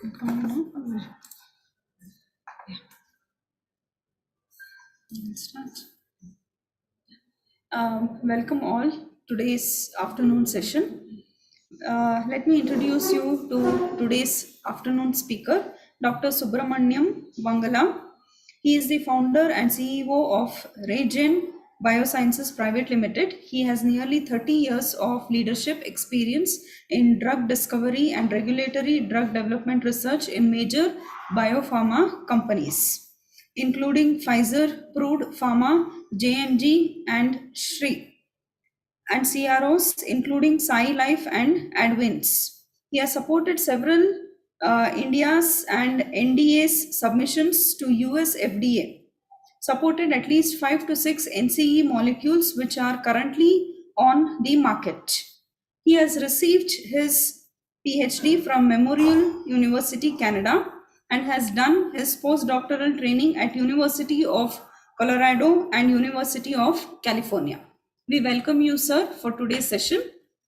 Welcome all today's afternoon session. Let me introduce you to today's afternoon speaker, Dr. Subramaniam Bangala. He is the founder and CEO of Regen Biosciences Private Limited. He has nearly 30 years of leadership experience in drug discovery and regulatory drug development research in major biopharma companies, including Pfizer, Prude Pharma, J&G, and Shri, and CROs, including Sai Life and Advents. He has supported several India's and NDA's submissions to US FDA, supported at least 5 to 6 NCE molecules which are currently on the market. He has received his PhD from Memorial University, Canada, and has done his postdoctoral training at University of Colorado and University of California. We welcome you, sir, for today's session.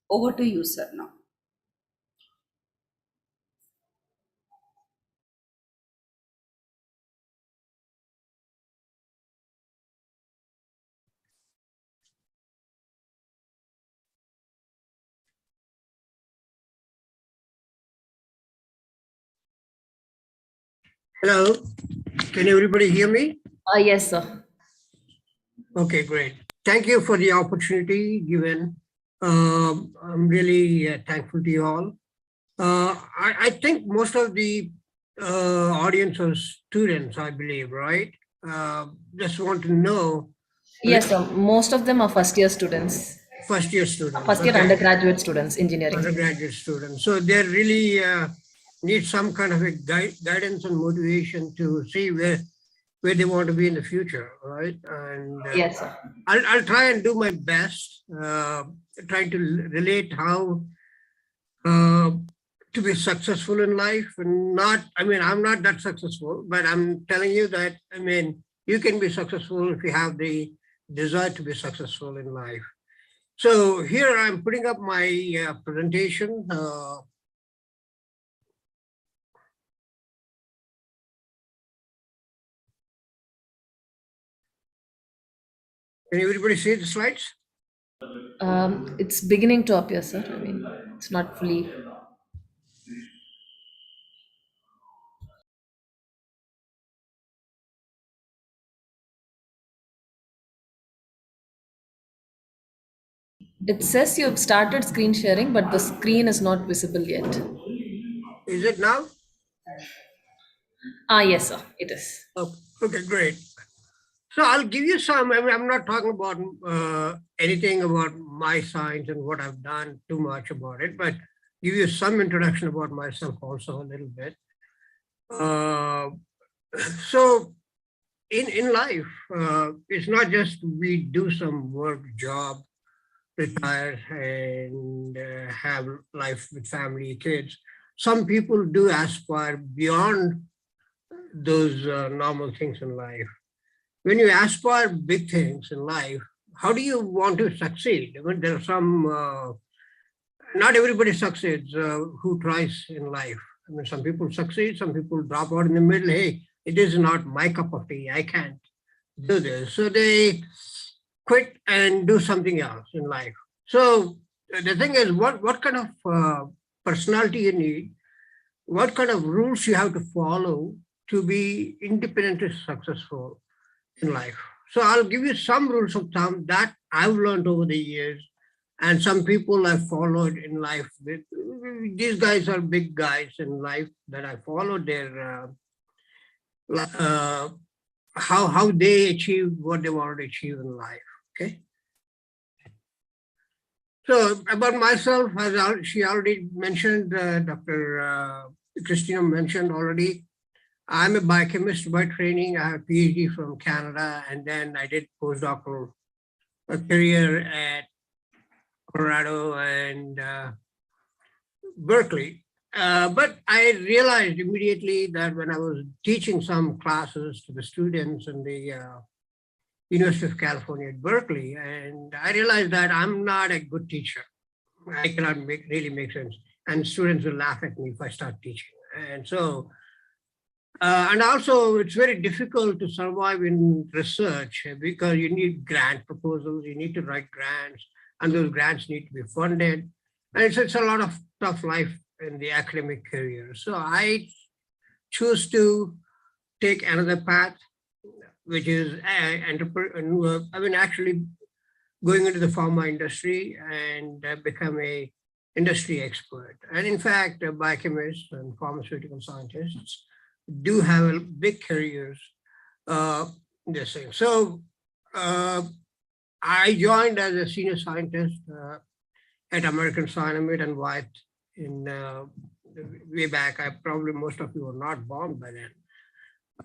Over to you, sir, now. Hello, can everybody hear me? Yes, sir. Okay, great. Thank you for the opportunity given. I'm really thankful to you all. I think most of the audience are students, I believe, right? Just want to know. Yes, sir. Most of them are first year students. First year students. First year undergraduate students, engineering. Undergraduate students. So they really need some kind of a guidance and motivation to see where they want to be in the future, right? And yes, sir. I'll try and do my best, trying to relate how to be successful in life. And I'm not that successful, but I'm telling you that, you can be successful if you have the desire to be successful in life. So here I'm putting up my presentation. Can everybody see the slides? It's beginning to appear, sir. It's not fully. It says you've started screen sharing, but the screen is not visible yet. Is it now? Yes, sir. It is. Oh, okay, great. So I'll give you some, I'm not talking about anything about my science and what I've done too much about it, but give you some introduction about myself also a little bit. So in life, it's not just we do some work, job, retire and have life with family, kids. Some people do aspire beyond those normal things in life. When you aspire big things in life, how do you want to succeed? There are some, not everybody succeeds who tries in life. Some people succeed, some people drop out in the middle. Hey, it is not my cup of tea. I can't do this. So they quit and do something else in life. So the thing is, what kind of personality you need, what kind of rules you have to follow to be independently successful in life. So I'll give you some rules of thumb that I've learned over the years, and some people I've followed in life. These guys are big guys in life that I followed their how they achieved what they wanted to achieve in life. Okay. So about myself, as she already mentioned, Dr. Christina mentioned already, I'm a biochemist by training. I have a PhD from Canada, and then I did postdoctoral career at Colorado and Berkeley. But I realized immediately that when I was teaching some classes to the students in the University of California at Berkeley, and I realized that I'm not a good teacher. I cannot really make sense. And students will laugh at me if I start teaching. And so, and also it's very difficult to survive in research because you need grant proposals, you need to write grants, and those grants need to be funded. And it's a lot of tough life in the academic career. So I choose to take another path, which is entrepreneur. I mean, actually going into the pharma industry and become a industry expert. And in fact, biochemists and pharmaceutical scientists do have big careers in this thing. So I joined as a senior scientist at American Cyanamid and White in way back. Most of you were not born by then.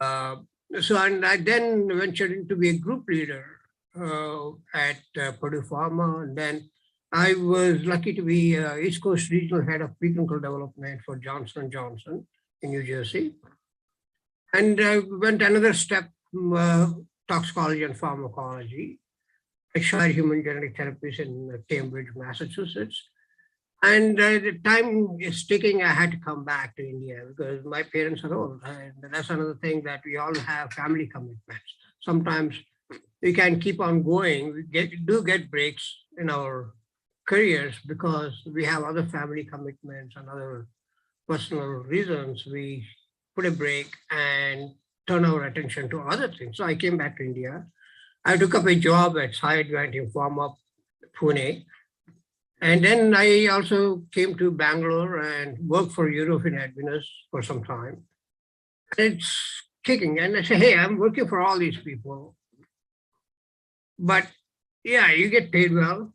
And I then ventured into be a group leader at Purdue Pharma. And then I was lucky to be East Coast Regional Head of Preclinical Development for Johnson & Johnson in New Jersey. And I went another step, toxicology and pharmacology. I tried human genetic therapies in Cambridge, Massachusetts. And the time is ticking, I had to come back to India because my parents are old. And that's another thing, that we all have family commitments. Sometimes we can keep on going. We do get breaks in our careers because we have other family commitments and other personal reasons. We put a break and turn our attention to other things. So I came back to India. I took up a job at Sai Advantage Pharma, Pune. And then I also came to Bangalore and worked for European Advinus for some time. And it's kicking. And I say, hey, I'm working for all these people. But yeah, you get paid well,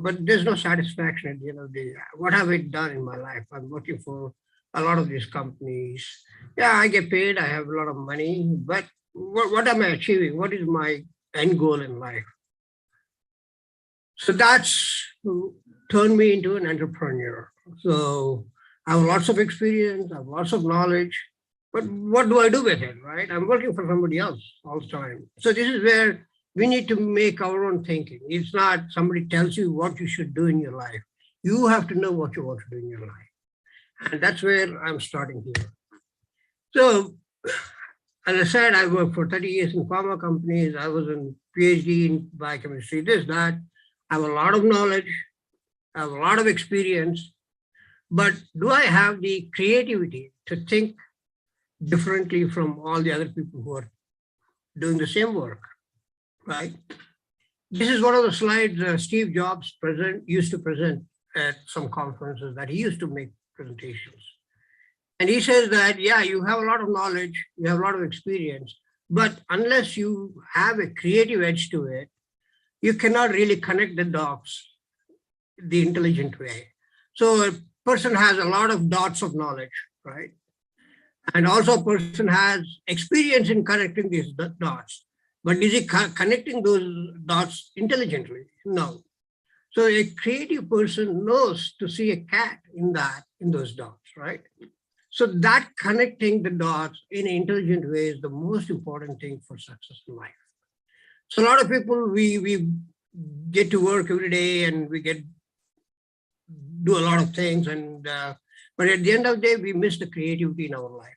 but there's no satisfaction at the end of the day. What have I done in my life? I'm working for a lot of these companies. Yeah, I get paid, I have a lot of money, but what am I achieving? What is my end goal in life? So that's turned me into an entrepreneur. So I have lots of experience, I have lots of knowledge, but what do I do with it, right? I'm working for somebody else all the time. So this is where we need to make our own thinking. It's not somebody tells you what you should do in your life. You have to know what you want to do in your life. And that's where I'm starting here. So as I said, I worked for 30 years in pharma companies. I was in PhD in biochemistry, this, that. I have a lot of knowledge, I have a lot of experience, but do I have the creativity to think differently from all the other people who are doing the same work, right? This is one of the slides Steve Jobs used to present at some conferences, that he used to make presentations. And he says that, yeah, you have a lot of knowledge, you have a lot of experience, but unless you have a creative edge to it, you cannot really connect the dots the intelligent way. So a person has a lot of dots of knowledge, right? And also a person has experience in connecting these dots, but is he connecting those dots intelligently? No. So a creative person knows to see a cat in those dots, right? So that connecting the dots in an intelligent way is the most important thing for success in life. So a lot of people, we get to work every day and we do a lot of things, and but at the end of the day, we miss the creativity in our life.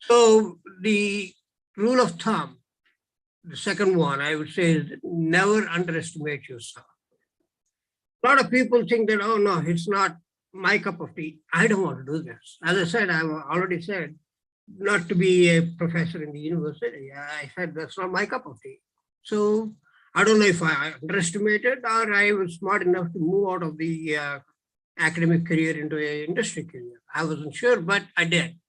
So the rule of thumb, the second one, I would say, is never underestimate yourself. A lot of people think that, oh no, it's not my cup of tea. I don't want to do this. As I said, I've already said, not to be a professor in the university. I said, that's not my cup of tea. So I don't know if I underestimated or I was smart enough to move out of the academic career into an industry career. I wasn't sure, but I did.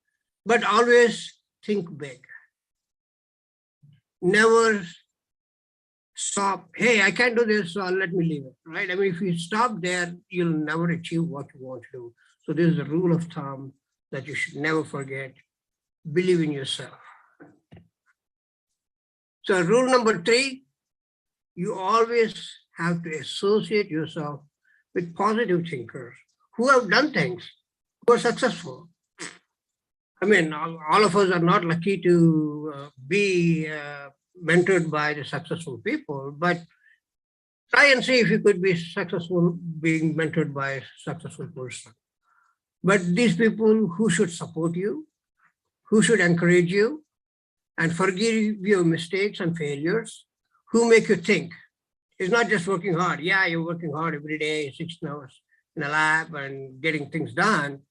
But always think big. Never stop. Hey, I can't do this, so let me leave it, right? I mean, if you stop there, you'll never achieve what you want to do. So this is a rule of thumb that you should never forget. Believe in yourself. So rule number 3, you always have to associate yourself with positive thinkers who have done things, who are successful. I mean, all of us are not lucky to be mentored by the successful people, but try and see if you could be successful being mentored by a successful person. But these people who should support you, who should encourage you and forgive your mistakes and failures, who make you think. It's not just working hard. Yeah, you're working hard every day, 16 hours in a lab and getting things done.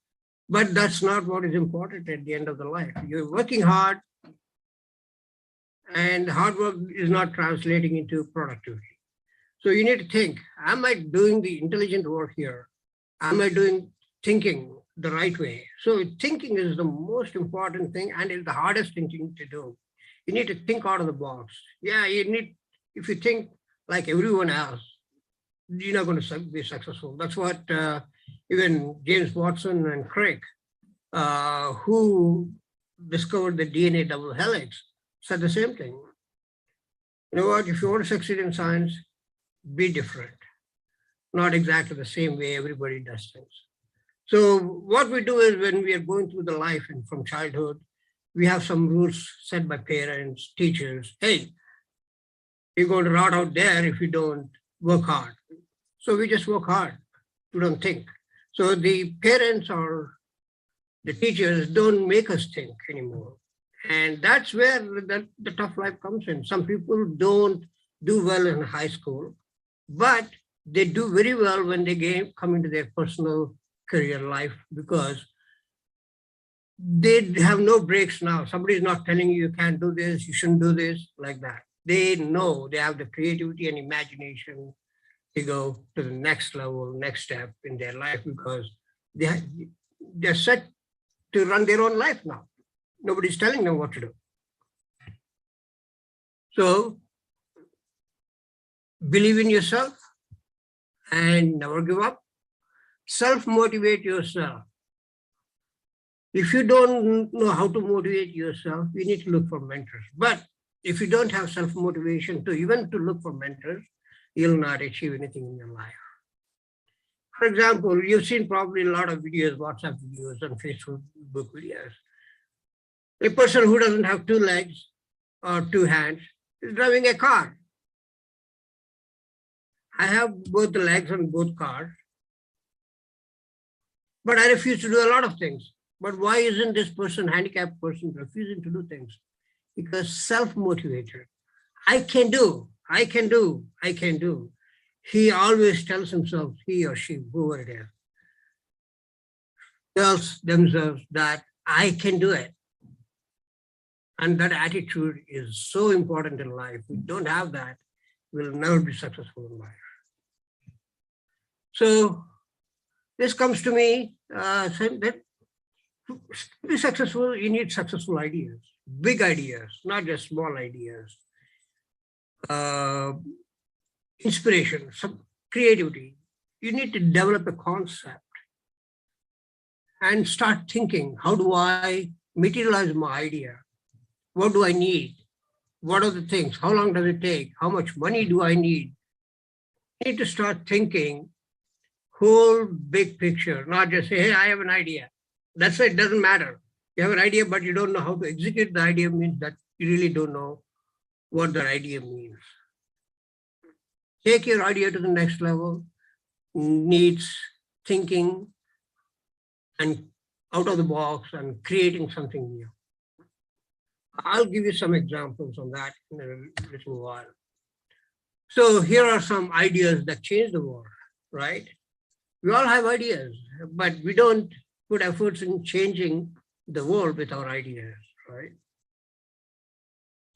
But that's not what is important at the end of the life. You're working hard, and hard work is not translating into productivity. So you need to think, am I doing the intelligent work here? Am I doing thinking the right way? So thinking is the most important thing and is the hardest thing to do. You need to think out of the box. Yeah, if you think like everyone else, you're not going to be successful. That's what even James Watson and Crick, who discovered the DNA double helix, said the same thing. You know what? If you want to succeed in science, be different. Not exactly the same way everybody does things. So what we do is when we are going through the life and from childhood, we have some rules set by parents, teachers. Hey, you're going to rot out there if you don't work hard. So we just work hard. We don't think. So the parents or the teachers don't make us think anymore. And that's where the tough life comes in. Some people don't do well in high school, but they do very well when they come into their personal career life because they have no breaks now. Somebody's not telling you you can't do this, you shouldn't do this, like that. They know they have the creativity and imagination to go to the next level, next step in their life because they're set to run their own life now. Nobody's telling them what to do. So believe in yourself and never give up. Self-motivate yourself. If you don't know how to motivate yourself, you need to look for mentors. But if you don't have self-motivation to even to look for mentors, you'll not achieve anything in your life. For example, you've seen probably a lot of videos, WhatsApp videos and Facebook videos. A person who doesn't have two legs or two hands is driving a car. I have both the legs on both cars, but I refuse to do a lot of things. But why isn't this person, handicapped person, refusing to do things? Because self-motivated. I can do, I can do, I can do. He always tells himself, he or she, whoever it is, tells themselves that I can do it. And that attitude is so important in life. If we don't have that, we'll never be successful in life. So this comes to me saying that to be successful, you need successful ideas, big ideas, not just small ideas. Inspiration, some creativity. You need to develop a concept and start thinking, how do I materialize my idea? What do I need? What are the things? How long does it take? How much money do I need? You need to start thinking whole big picture, not just say, hey, I have an idea. That's why it doesn't matter. You have an idea, but you don't know how to execute the idea means that you really don't know what that idea means. Take your idea to the next level, needs thinking and out of the box and creating something new. I'll give you some examples on that in a little while. So here are some ideas that change the world, right? We all have ideas, but we don't put efforts in changing the world with our ideas, right?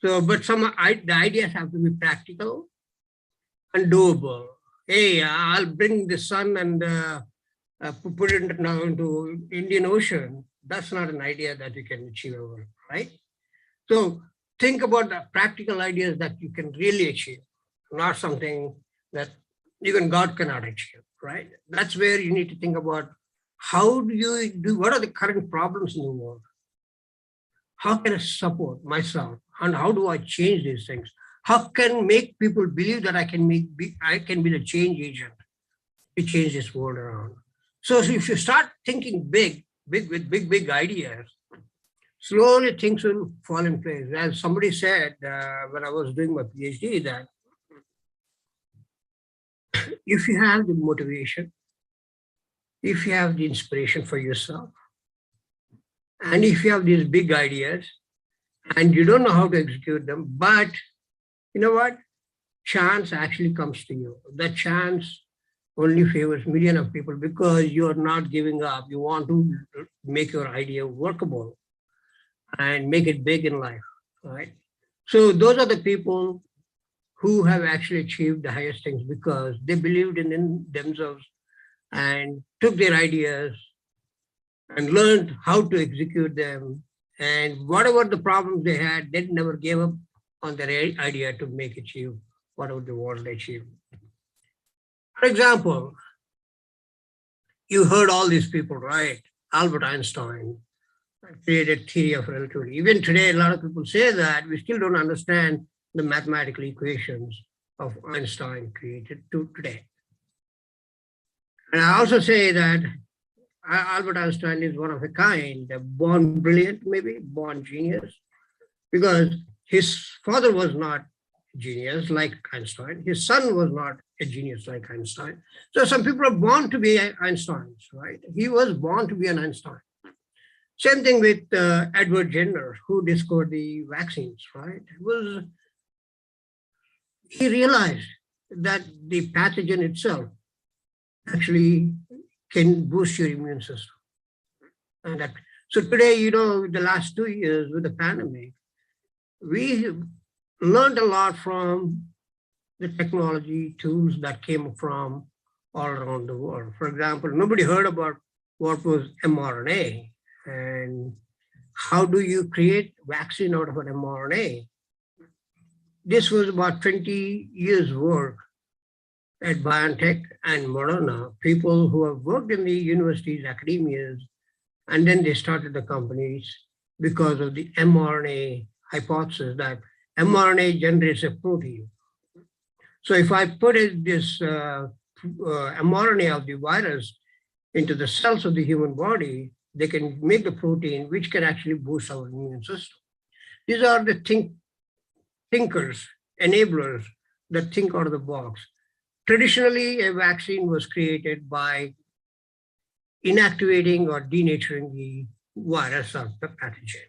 So, but the ideas have to be practical and doable. Hey, I'll bring the sun and put it now into Indian Ocean. That's not an idea that you can achieve over, right? So think about the practical ideas that you can really achieve, not something that even God cannot achieve, right? That's where you need to think about how do you do, what are the current problems in the world? How can I support myself? And how do I change these things? How can make people believe that I can be the change agent to change this world around? So if you start thinking big with big ideas, slowly things will fall in place. As somebody said when I was doing my PhD, that if you have the motivation, if you have the inspiration for yourself, and if you have these big ideas and you don't know how to execute them, but you know what? Chance actually comes to you. That chance only favors millions of people because you are not giving up. You want to make your idea workable and make it big in life, right? So those are the people who have actually achieved the highest things because they believed in themselves and took their ideas and learned how to execute them. And whatever the problems they had, they never gave up on their idea to make achieve whatever they wanted to achieve. For example, you heard all these people, right? Albert Einstein created theory of relativity. Even today, a lot of people say that we still don't understand the mathematical equations of Einstein created today. And I also say that Albert Einstein is one of a kind, born brilliant, maybe born genius, because his father was not a genius like Einstein. His son was not a genius like Einstein. So some people are born to be Einsteins, right? He was born to be an Einstein. Same thing with Edward Jenner, who discovered the vaccines, right? He realized that the pathogen itself actually can boost your immune system. And that, so today, you know, the last 2 years with the pandemic, we learned a lot from the technology tools that came from all around the world. For example, nobody heard about what was mRNA and how do you create vaccine out of an mRNA. This was about 20 years work at BioNTech and Moderna, people who have worked in the universities, academias, and then they started the companies because of the mRNA hypothesis that mRNA generates a protein. So if I put this mRNA of the virus into the cells of the human body, they can make the protein which can actually boost our immune system. These are the thinkers, enablers that think out of the box. Traditionally, a vaccine was created by inactivating or denaturing the virus or the pathogen.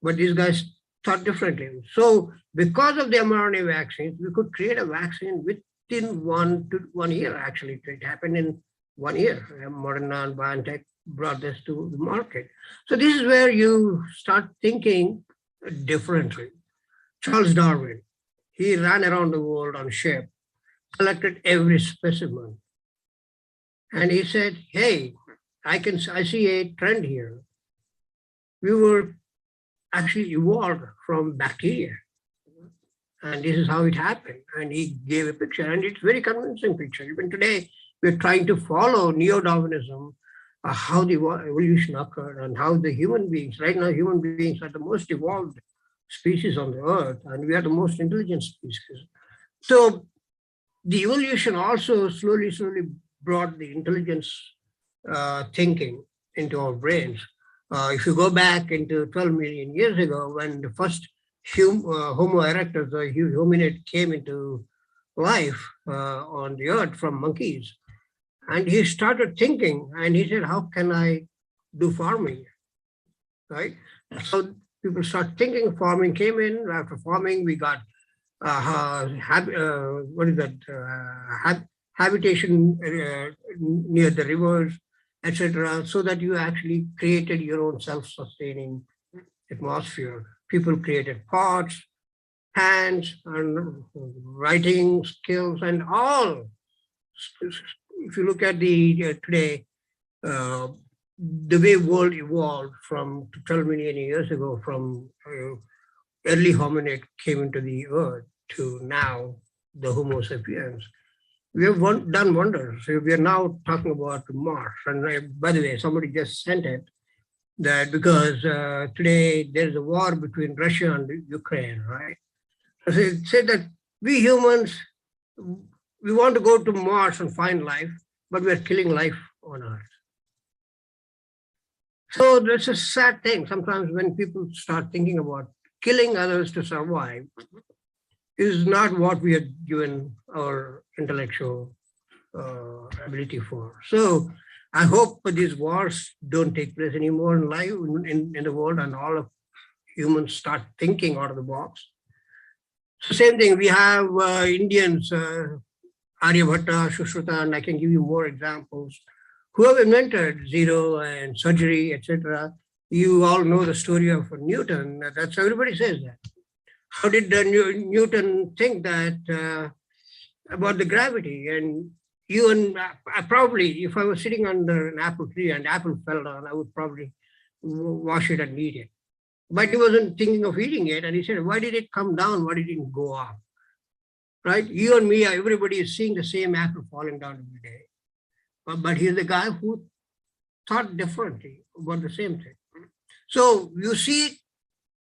But these guys thought differently. So because of the mRNA vaccines, we could create a vaccine within 1 year, actually. It happened in 1 year. Moderna and BioNTech brought this to the market. So this is where you start thinking differently. Charles Darwin, he ran around the world on ship, collected every specimen. And he said, hey, I see a trend here. We were actually evolved from bacteria. And this is how it happened. And he gave a picture, and it's a very convincing picture. Even today, we're trying to follow neo-Darwinism, how the evolution occurred and how the human beings, right now, human beings are the most evolved species on the earth, and we are the most intelligent species. So the evolution also slowly brought the intelligence thinking into our brains. If you go back into 12 million years ago, when the first Homo erectus, the hominid, came into life on the earth from monkeys, and he started thinking, and he said, how can I do farming, right? So people start thinking, farming came in. After farming, we got habitation near the rivers, etc., so that you actually created your own self-sustaining atmosphere. People created pots, hands, and writing skills, and all. If you look at the today, the way world evolved from 12 million years ago, from early hominid came into the earth to now the Homo sapiens, we have done wonders. So we are now talking about Mars. And by the way, somebody just sent it that because today there's a war between Russia and Ukraine, right? So it said that we humans, we want to go to Mars and find life, but we're killing life on Earth. So that's a sad thing. Sometimes when people start thinking about killing others to survive, is not what we are given our intellectual ability for. So I hope these wars don't take place anymore in life, in the world, and all of humans start thinking out of the box. So same thing, we have Indians, Aryabhatta, Sushruta, and I can give you more examples, who have invented zero and surgery, etc. You all know the story of Newton. That's everybody says that. How did Newton think that about the gravity? And you and I probably, if I was sitting under an apple tree and apple fell down, I would probably wash it and eat it. But he wasn't thinking of eating it. And he said, why did it come down? Why did it go up? Right? You and me, everybody is seeing the same apple falling down every day. But he's the guy who thought differently about the same thing. So you see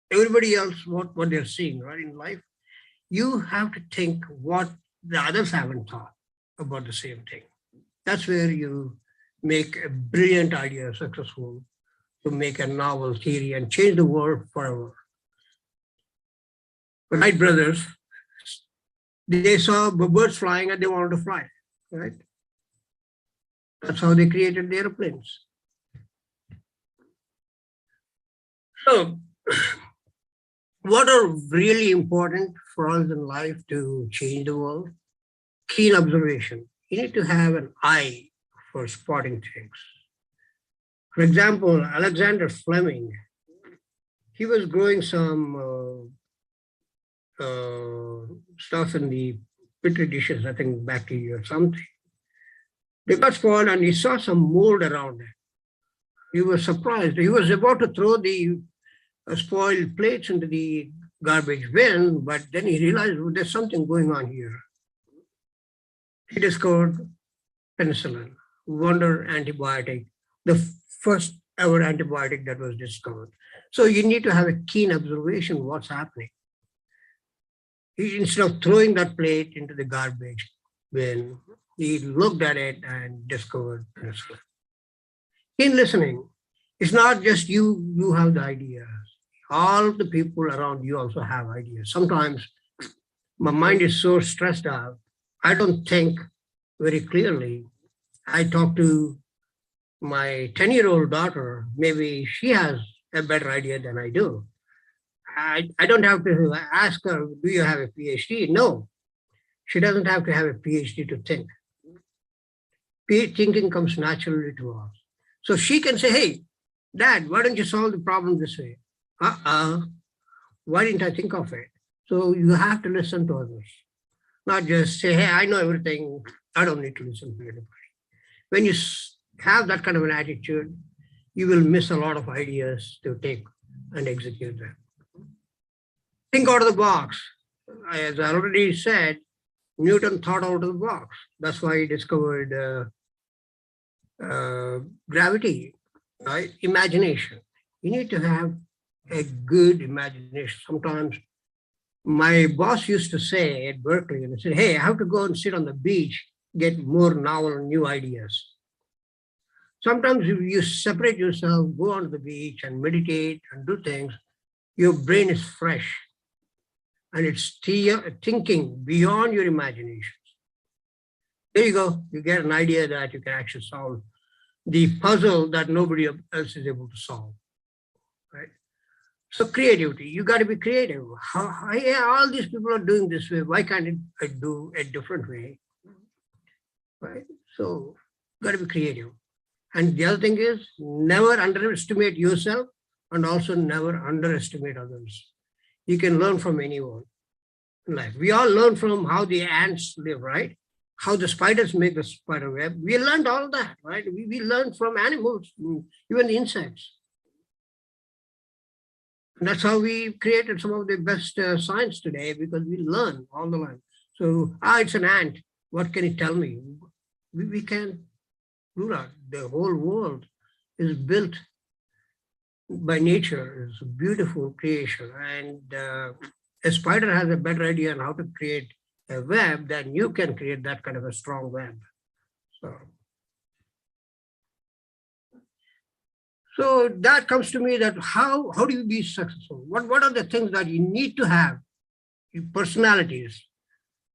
everybody else, what they're seeing, right, in life. You have to think what the others haven't thought about the same thing. That's where you make a brilliant idea successful, to make a novel theory and change the world forever. The Wright brothers, they saw birds flying and they wanted to fly, right? That's how they created the airplanes. So, what are really important for us in life to change the world? Keen observation. You need to have an eye for spotting things. For example, Alexander Fleming, he was growing some stuff in the petri dishes, I think bacteria or something. They got spoiled and he saw some mold around it. He was surprised. He was about to throw the spoiled plates into the garbage bin, but then he realized, oh, there's something going on here. He discovered penicillin, wonder antibiotic, the first ever antibiotic that was discovered. So you need to have a keen observation of what's happening. Instead of throwing that plate into the garbage bin, he looked at it and discovered penicillin. Keen listening. It's not just you have the ideas. All the people around you also have ideas. Sometimes my mind is so stressed out, I don't think very clearly. I talk to my 10-year-old daughter, maybe she has a better idea than I do. I don't have to ask her, do you have a PhD? No, she doesn't have to have a PhD to think. Thinking comes naturally to us. So she can say, hey, Dad, why don't you solve the problem this way? Why didn't I think of it? So you have to listen to others, not just say, hey, I know everything, I don't need to listen to anybody. When you have that kind of an attitude, you will miss a lot of ideas to take and execute them. Think out of the box. As I already said, Newton thought out of the box. That's why he discovered gravity, right? Imagination. You need to have a good imagination. Sometimes my boss used to say at Berkeley, and he said, hey, I have to go and sit on the beach, get more novel, new ideas. Sometimes if you separate yourself, go on the beach and meditate and do things, your brain is fresh and it's thinking beyond your imaginations. There you go. You get an idea that you can actually solve the puzzle that nobody else is able to solve, right? So creativity, you got to be creative. All these people are doing this way. Why can't I do a different way, right? So got to be creative. And the other thing is never underestimate yourself and also never underestimate others. You can learn from anyone in life. We all learn from how the ants live, right? How the spiders make the spider web. We learned all that, right? We learned from animals, even the insects. And that's how we created some of the best science today, because we learn all the time. So, it's an ant. What can it tell me? We can do that. The whole world is built by nature. It's a beautiful creation. And a spider has a better idea on how to create a web than you can create that kind of a strong web. So that comes to me, that how do you be successful? What are the things that you need to have? Your personalities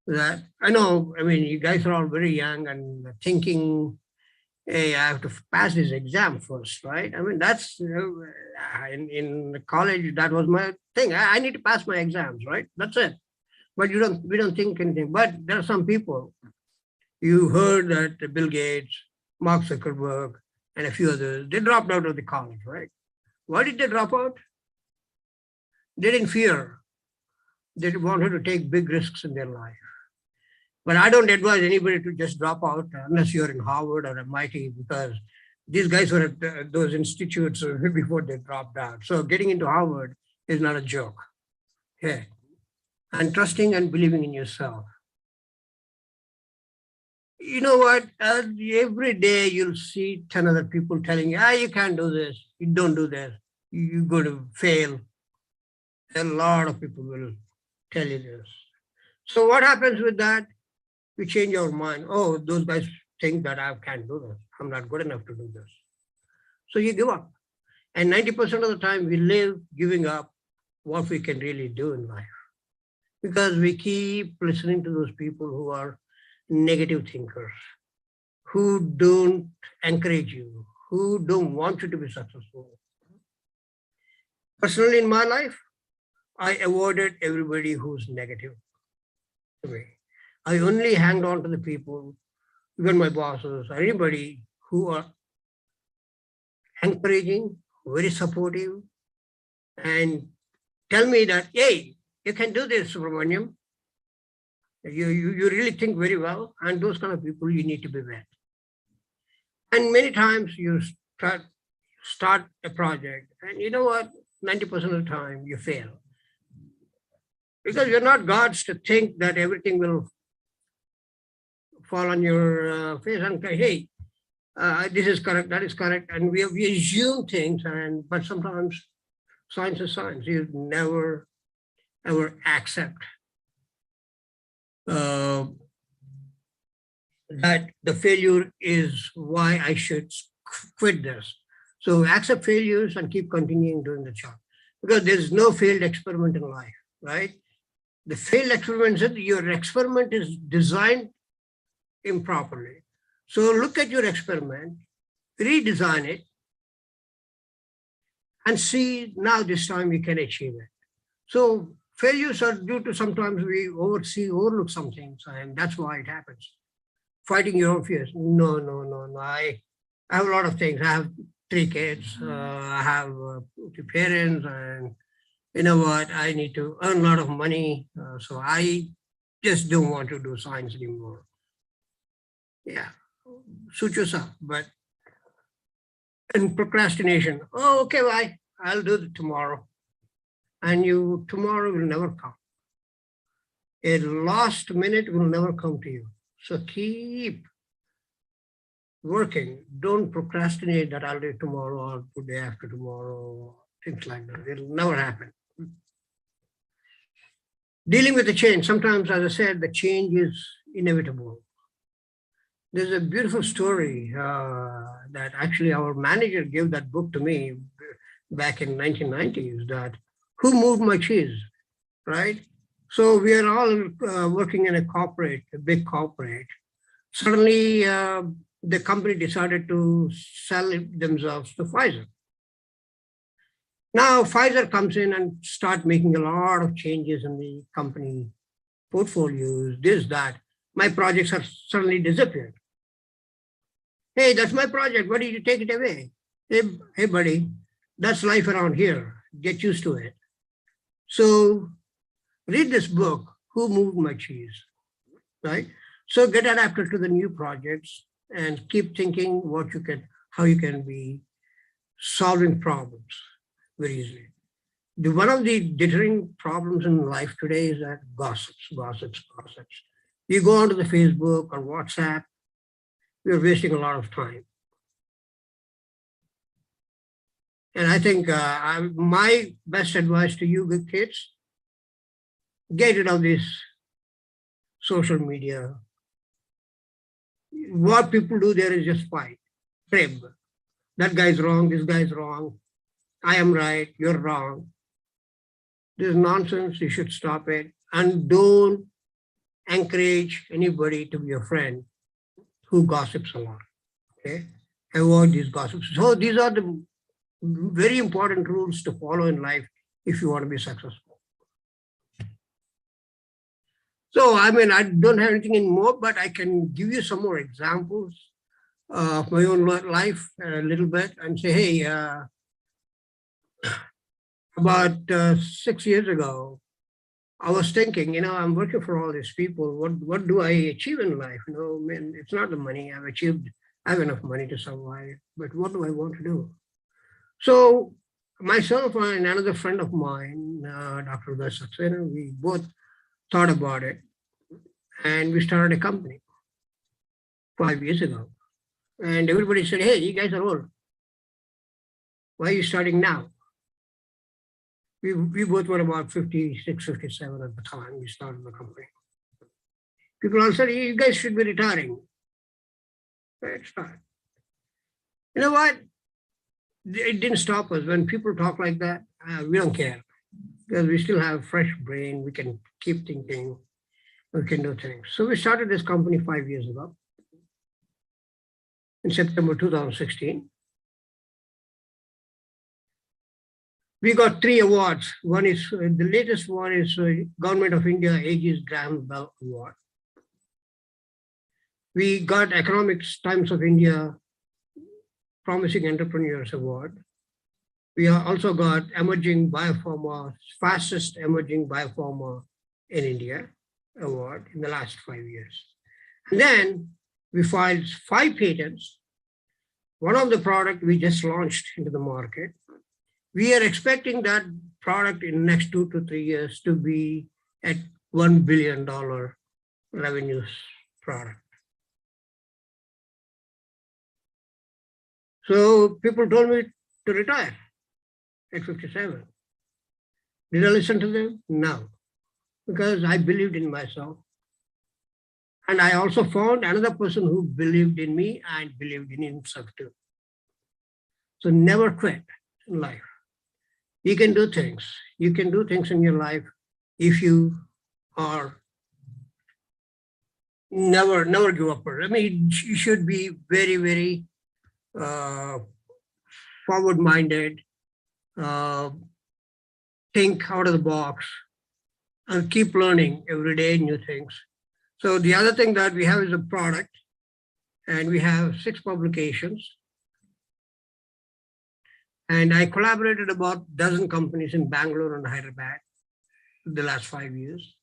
that I know, I mean, you guys are all very young and thinking hey, I have to pass this exam first, right? I mean, that's in college, that was my thing. I need to pass my exams, right? That's it. But we don't think anything. But there are some people, you heard that Bill Gates, Mark Zuckerberg, and a few others, they dropped out of the college, right? Why did they drop out? They didn't fear. They wanted to take big risks in their life. But I don't advise anybody to just drop out unless you're in Harvard or MIT, because these guys were at those institutes before they dropped out. So getting into Harvard is not a joke. Yeah. And trusting and believing in yourself. You know what? Every day you'll see 10 other people telling you, you can't do this. You don't do this. You're going to fail. A lot of people will tell you this. So what happens with that? We change our mind. Oh, those guys think that I can't do this. I'm not good enough to do this. So you give up. And 90% of the time we live giving up what we can really do in life. Because we keep listening to those people who are negative thinkers, who don't encourage you, who don't want you to be successful. Personally, in my life, I avoided everybody who's negative to me. I only hanged on to the people, even my bosses, or anybody who are encouraging, very supportive, and tell me that, hey, you can do this, Subramaniam. You really think very well, and those kind of people you need to be with. And many times you start a project, and you know what? 90% of the time you fail. Because you're not gods to think that everything will fall on your face and say, hey, this is correct, that is correct. And we assume things, but sometimes science is science. You never, ever accept that the failure is why I should quit this. So accept failures and keep continuing doing the job. Because there's no failed experiment in life, right? The failed experiment is your experiment is designed improperly. So look at your experiment, redesign it, and see now this time you can achieve it. So failures are due to sometimes we overlook some things, and that's why it happens. Fighting your own fears. No. I have a lot of things. I have 3 kids. I have 2 parents, and you know what? I need to earn a lot of money. So I just don't want to do science anymore. Yeah, suit yourself. But in procrastination, okay, bye. I'll do it tomorrow. And tomorrow will never come. A last minute will never come to you. So keep working. Don't procrastinate that I'll do it tomorrow or the day after tomorrow, things like that. It'll never happen. Dealing with the change. Sometimes, as I said, the change is inevitable. There's a beautiful story that actually our manager gave that book to me back in 1990s, that who moved my cheese, right? So we are all working in a big corporate. Suddenly, the company decided to sell themselves to Pfizer. Now, Pfizer comes in and start making a lot of changes in the company portfolios, this, that. My projects have suddenly disappeared. Hey, that's my project. Why did you take it away? Hey, buddy, that's life around here. Get used to it. So read this book, Who Moved My Cheese, right? So get adapted to the new projects and keep thinking how you can be solving problems very easily. One of the deterring problems in life today is that gossips. You go onto the Facebook or WhatsApp, you're wasting a lot of time. And I think my best advice to you good kids, get rid of this social media. What people do there is just fight, crib. That guy's wrong, this guy's wrong. I am right, you're wrong. This is nonsense, you should stop it. And don't encourage anybody to be a friend who gossips a lot. Okay, avoid these gossips. So these are the very important rules to follow in life if you want to be successful. So, I mean, I don't have anything in more, but I can give you some more examples of my own life a little bit and say, hey, about 6 years ago, I was thinking, I'm working for all these people. What do I achieve in life? I mean, it's not the money I have enough money to survive, but what do I want to do? So myself and another friend of mine, Dr. Saxena, we both thought about it and we started a company 5 years ago. And everybody said, hey, you guys are old. Why are you starting now? We both were about 56, 57 at the time we started the company. People all said, you guys should be retiring. Let's start. You know what? It didn't stop us. When people talk like that, we don't care because we still have fresh brain. We can keep thinking. We can do things. So we started this company 5 years ago in September 2016. We got 3 awards. One is, the latest one is Government of India Aegis Graham Bell Award. We got Economics Times of India Promising Entrepreneurs Award. We also got Emerging Biopharma, Fastest Emerging Biopharma in India Award in the last 5 years. And then we filed 5 patents. One of the product we just launched into the market. We are expecting that product in the next 2 to 3 years to be at $1 billion revenues product. So people told me to retire at 57. Did I listen to them? No, because I believed in myself. And I also found another person who believed in me and believed in himself too. So never quit in life. You can do things. You can do things in your life if you are never give up. I mean, you should be very, very forward-minded, think out of the box, and keep learning every day new things. So the other thing that we have is a product, and we have 6 publications. And I collaborated about a dozen companies in Bengaluru and Hyderabad the last 5 years.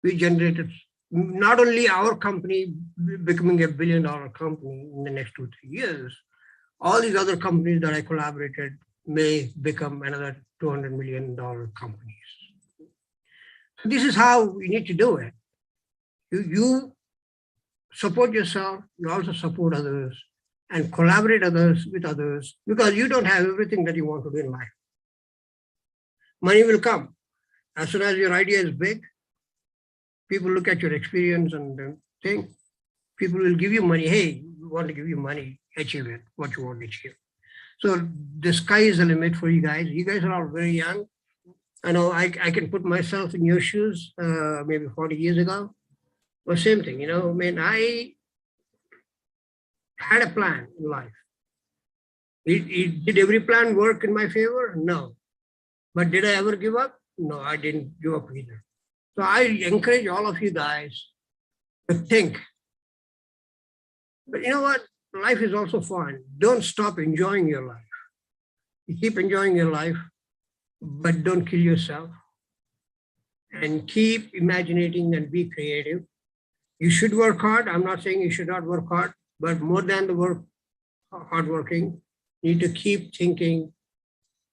We generated not only our company becoming $1 billion company in the next 2 or 3 years, all these other companies that I collaborated may become another $200 million companies. So this is how we need to do it. You support yourself, you also support others, and collaborate with others, because you don't have everything that you want to do in life. Money will come. As soon as your idea is big, people look at your experience and think, people will give you money. Hey, we want to give you money, achieve it, what you want to achieve. So the sky is the limit for you guys. You guys are all very young. I know I can put myself in your shoes maybe 40 years ago. Well, same thing, I mean, I had a plan in life. Did every plan work in my favor? No. But did I ever give up? No, I didn't give up either. So I encourage all of you guys to think. But you know what? Life is also fun. Don't stop enjoying your life. You keep enjoying your life, but don't kill yourself. And keep imagining and be creative. You should work hard. I'm not saying you should not work hard, but more than the hardworking, you need to keep thinking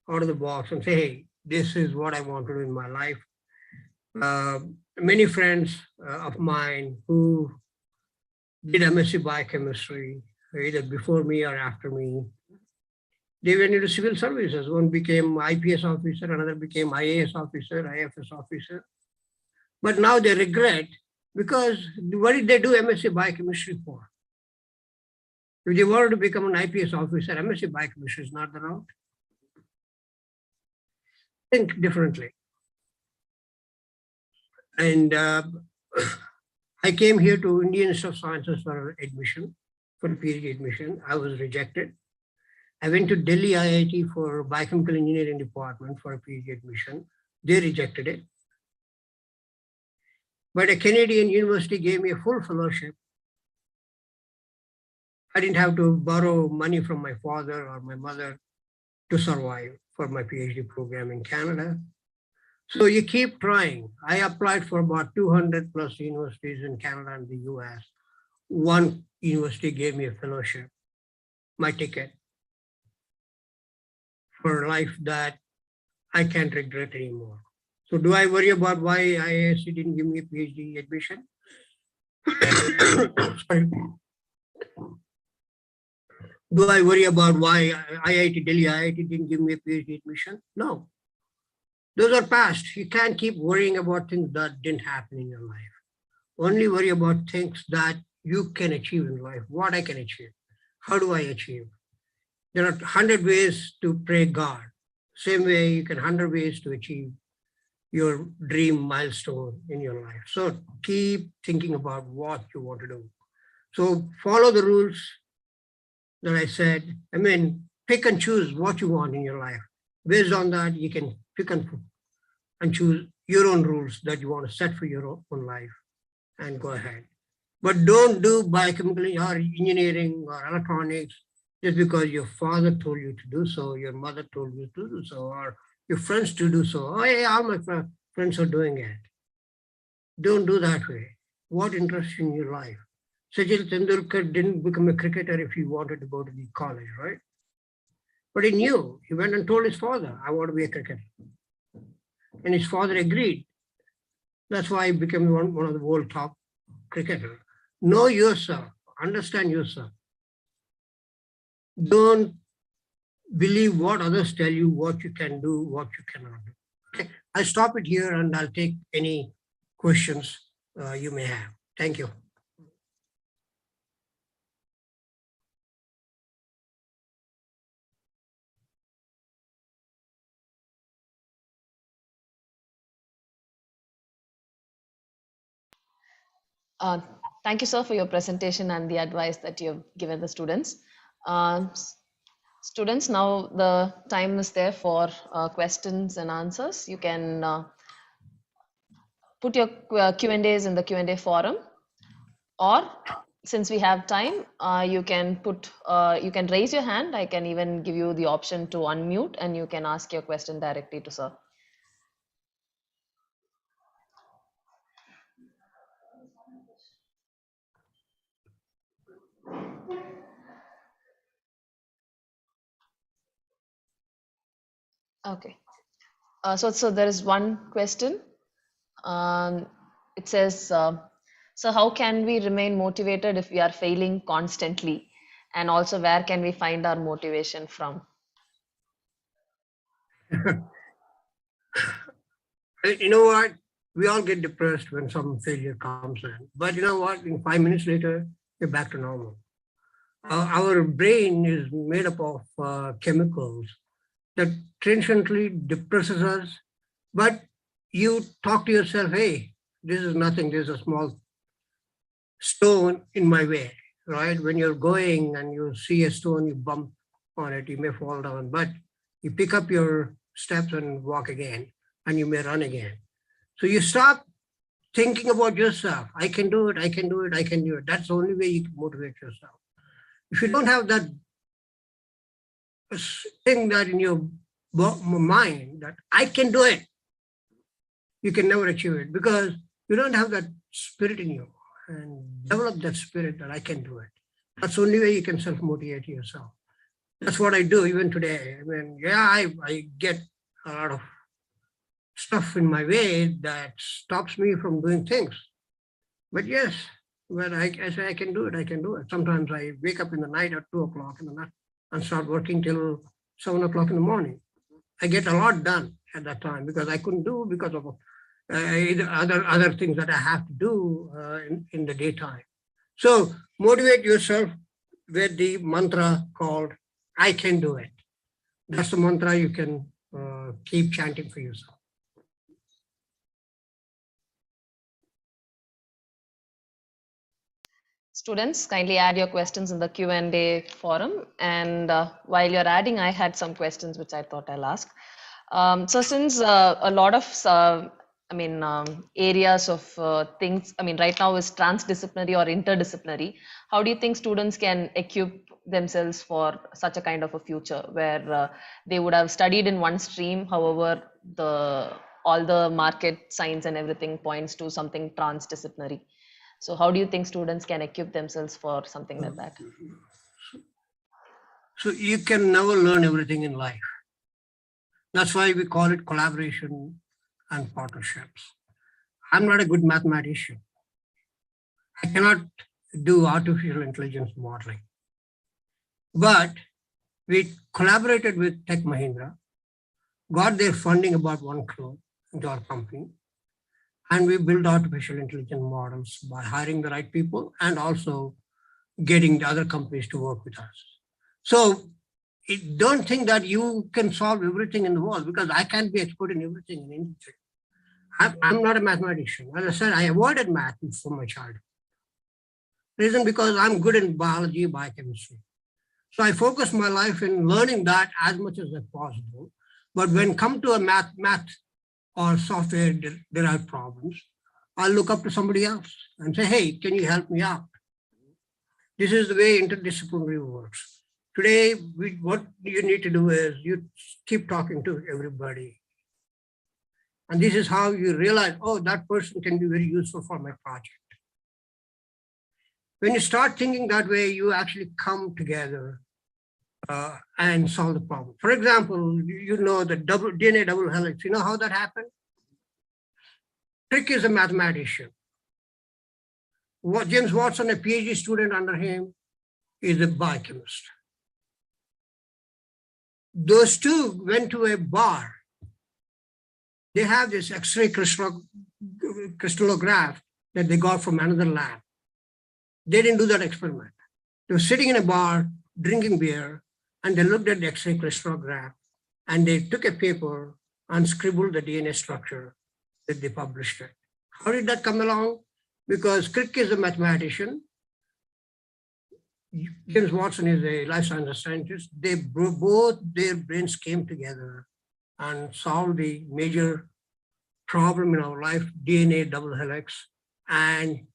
out of the box and say, hey, this is what I want to do in my life. Many friends of mine who did MSc Biochemistry, either before me or after me, they went into civil services. One became IPS officer, another became IAS officer, IFS officer. But now they regret, because what did they do MSc Biochemistry for? If they wanted to become an IPS officer, MSc Biochemistry is not the route. Think differently. And I came here to Indian Institute of Sciences for admission for PhD admission. I was rejected. I went to Delhi IIT for biochemical engineering department for a PhD admission. They rejected it. But a Canadian university gave me a full fellowship. I didn't have to borrow money from my father or my mother to survive for my PhD program in Canada. So you keep trying. I applied for about 200 plus universities in Canada and the US. One university gave me a fellowship, my ticket for life that I can't regret anymore. So do I worry about why IISc didn't give me a PhD admission? Sorry. Do I worry about why IIT Delhi IIT didn't give me a PhD admission? No. Those are past. You can't keep worrying about things that didn't happen in your life. Only worry about things that you can achieve in life, what I can achieve. How do I achieve? There are 100 ways to pray God. Same way you can 100 ways to achieve your dream milestone in your life. So keep thinking about what you want to do. So follow the rules that I said. I mean, pick and choose what you want in your life. Based on that, you can pick and choose your own rules that you want to set for your own life and go ahead. But don't do biochemical or engineering or electronics just because your father told you to do so, your mother told you to do so, or your friends to do so. Oh, yeah, all my friends are doing it. Don't do that way. What interests you in your life? Sachin Tendulkar didn't become a cricketer if he wanted to go to the college, right? But he knew. He went and told his father, I want to be a cricketer. And his father agreed. That's why he became one of the world top cricketers. Know yourself. Understand yourself. Don't believe what others tell you, what you can do, what you cannot do. Okay. I'll stop it here and I'll take any questions you may have. Thank you. Uh, Thank you, sir, for your presentation and the advice that you've given the students. Students, now the time is there for questions and answers. You can put your Q&As in the Q&A forum, or since we have time, you can raise your hand. I can even give you the option to unmute and you can ask your question directly to sir. Okay. So there is one question. It says, so how can we remain motivated if we are failing constantly? And also, where can we find our motivation from? You know what? We all get depressed when some failure comes in. But you know what? In 5 minutes later, you're back to normal. Our brain is made up of chemicals that transiently depresses us. But you talk to yourself, hey, this is nothing. There's a small stone in my way, right? When you're going and you see a stone, you bump on it, you may fall down, but you pick up your steps and walk again, and you may run again. So you stop thinking about yourself. I can do it, I can do it, I can do it. That's the only way you can motivate yourself. If you don't have that thing that in your mind that I can do it, you can never achieve it because you don't have that spirit in you and develop that spirit that I can do it. That's the only way you can self-motivate yourself. That's what I do even today. I mean, yeah, I get a lot of stuff in my way that stops me from doing things. But yes, when I say I can do it, I can do it. Sometimes I wake up in the night at 2 o'clock in the night and start working till 7 o'clock in the morning. I get a lot done at that time because I couldn't do because of other things that I have to do in the daytime. So motivate yourself with the mantra called I can do it. That's the mantra you can keep chanting for yourself. Students, kindly add your questions in the Q&A forum. And while you're adding, I had some questions which I thought I'll ask. So since a lot of, areas of things, right now is transdisciplinary or interdisciplinary, how do you think students can equip themselves for such a kind of a future where they would have studied in one stream, however, all the market science and everything points to something transdisciplinary? So how do you think students can equip themselves for something like that? So you can never learn everything in life. That's why we call it collaboration and partnerships. I'm not a good mathematician. I cannot do artificial intelligence modeling. But we collaborated with Tech Mahindra, got their funding about 1 crore into our company, and we built artificial intelligence models by hiring the right people and also getting the other companies to work with us. So don't think that you can solve everything in the world, because I can't be expert in everything in anything. I'm not a mathematician. As I said, I avoided math from my childhood. Reason because I'm good in biology, biochemistry. So I focus my life in learning that as much as possible. But when come to a math or software derived problems, I'll look up to somebody else and say, hey, can you help me out? This is the way interdisciplinary works. Today, what you need to do is you keep talking to everybody. And this is how you realize, oh, that person can be very useful for my project. When you start thinking that way, you actually come together and solve the problem. For example, you know the DNA double helix. You know how that happened? Crick is a mathematician. James Watson, a PhD student under him, is a biochemist. Those two went to a bar. They have this X-ray crystallograph that they got from another lab. They didn't do that experiment. They were sitting in a bar, drinking beer, and they looked at the X-ray crystallograph, and they took a paper and scribbled the DNA structure that they published it. How did that come along? Because Crick is a mathematician, James Watson is a life sciences scientist. They both their brains came together and solved the major problem in our life, DNA double helix. And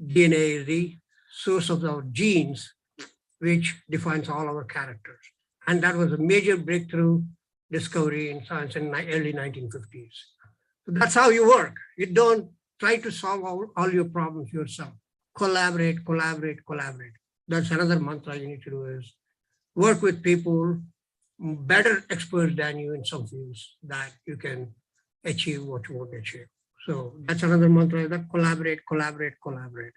DNA is the source of our genes, which defines all our characters. And that was a major breakthrough discovery in science in the early 1950s. So that's how you work. You don't try to solve all your problems yourself. Collaborate, collaborate, collaborate. That's another mantra you need to do is work with people, better experts than you in some fields, that you can achieve what you want to achieve. So that's another mantra, that collaborate, collaborate, collaborate.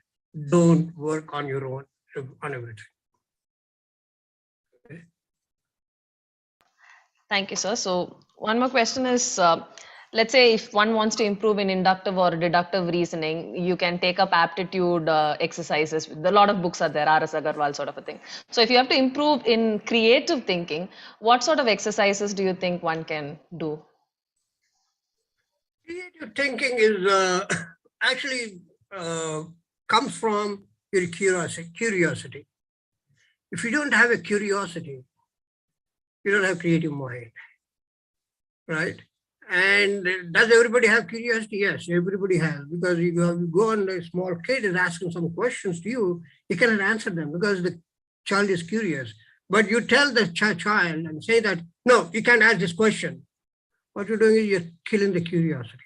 Don't work on your own on everything. Okay. Thank you, sir. So one more question is, let's say if one wants to improve in inductive or deductive reasoning, you can take up aptitude exercises. A lot of books are there, R.S. Agarwal sort of a thing. So if you have to improve in creative thinking, what sort of exercises do you think one can do? Creative thinking is actually comes from your curiosity. If you don't have a curiosity, you don't have creative mind, right? And does everybody have curiosity? Yes, everybody has, because you go and a small kid is asking some questions to you, you cannot answer them because the child is curious. But you tell the child and say that, no, you can't ask this question. What you're doing is you're killing the curiosity.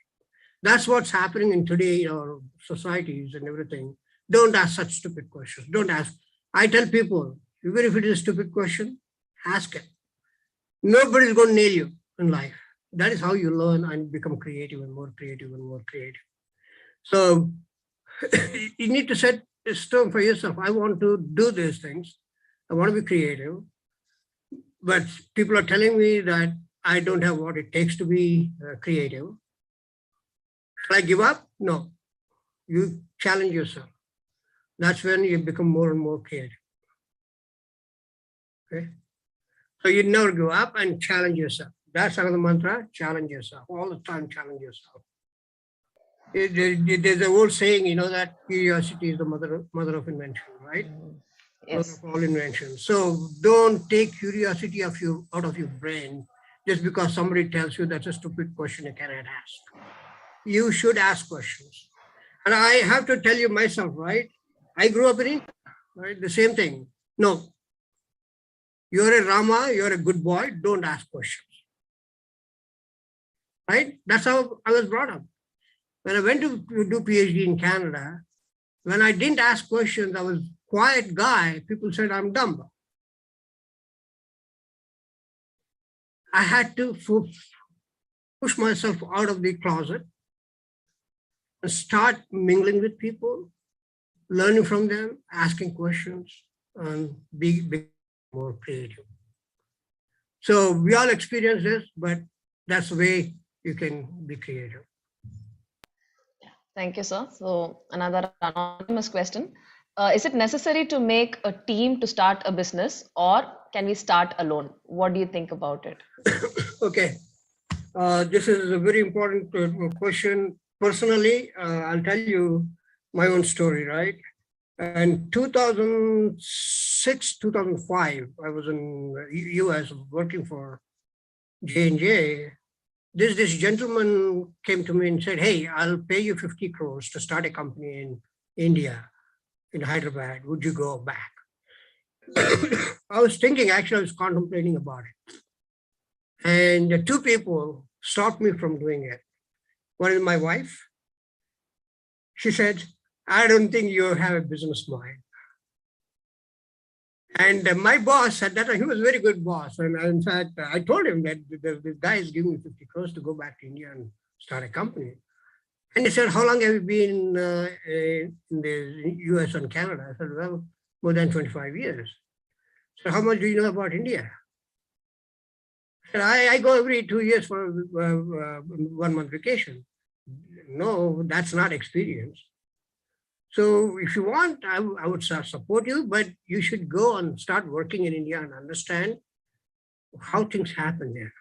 That's what's happening in today, our societies and everything. Don't ask such stupid questions. Don't ask. I tell people, even if it is a stupid question, ask it. Nobody's going to nail you in life. That is how you learn and become creative and more creative and more creative. So you need to set a stone for yourself. I want to do these things. I want to be creative. But people are telling me that I don't have what it takes to be creative. Shall I give up? No. You challenge yourself. That's when you become more and more creative. Okay. So you never give up and challenge yourself. That's another mantra, challenge yourself. All the time, challenge yourself. There's an old saying, that curiosity is the mother of invention, right? Mother Yes. of all inventions. So don't take curiosity out of your brain just because somebody tells you that's a stupid question you cannot ask. You should ask questions. And I have to tell you myself, right? I grew up in India, right? The same thing. No, you're a Rama, you're a good boy, don't ask questions, right? That's how I was brought up. When I went to do PhD in Canada, when I didn't ask questions, I was a quiet guy. People said I'm dumb. I had to push myself out of the closet and start mingling with people, learning from them, asking questions, and be more creative. So we all experience this, but that's the way you can be creative. Thank you, sir. So another anonymous question. Is it necessary to make a team to start a business, or can we start alone? What do you think about it? Okay. This is a very important question. Personally, I'll tell you my own story, right? In 2006, 2005, I was in US working for J&J. This gentleman came to me and said, hey, I'll pay you 50 crores to start a company in India, in Hyderabad. Would you go back? I was thinking, actually, I was contemplating about it. And two people stopped me from doing it. One is my wife. She said, I don't think you have a business mind. And my boss at that time, he was a very good boss. And in fact, I told him that this guy is giving me 50 crores to go back to India and start a company. And he said, how long have you been in the US and Canada? I said, well, more than 25 years. So how much do you know about India? I go every 2 years for a 1 month vacation. No, that's not experience. So if you want, I would support you, but you should go and start working in India and understand how things happen there.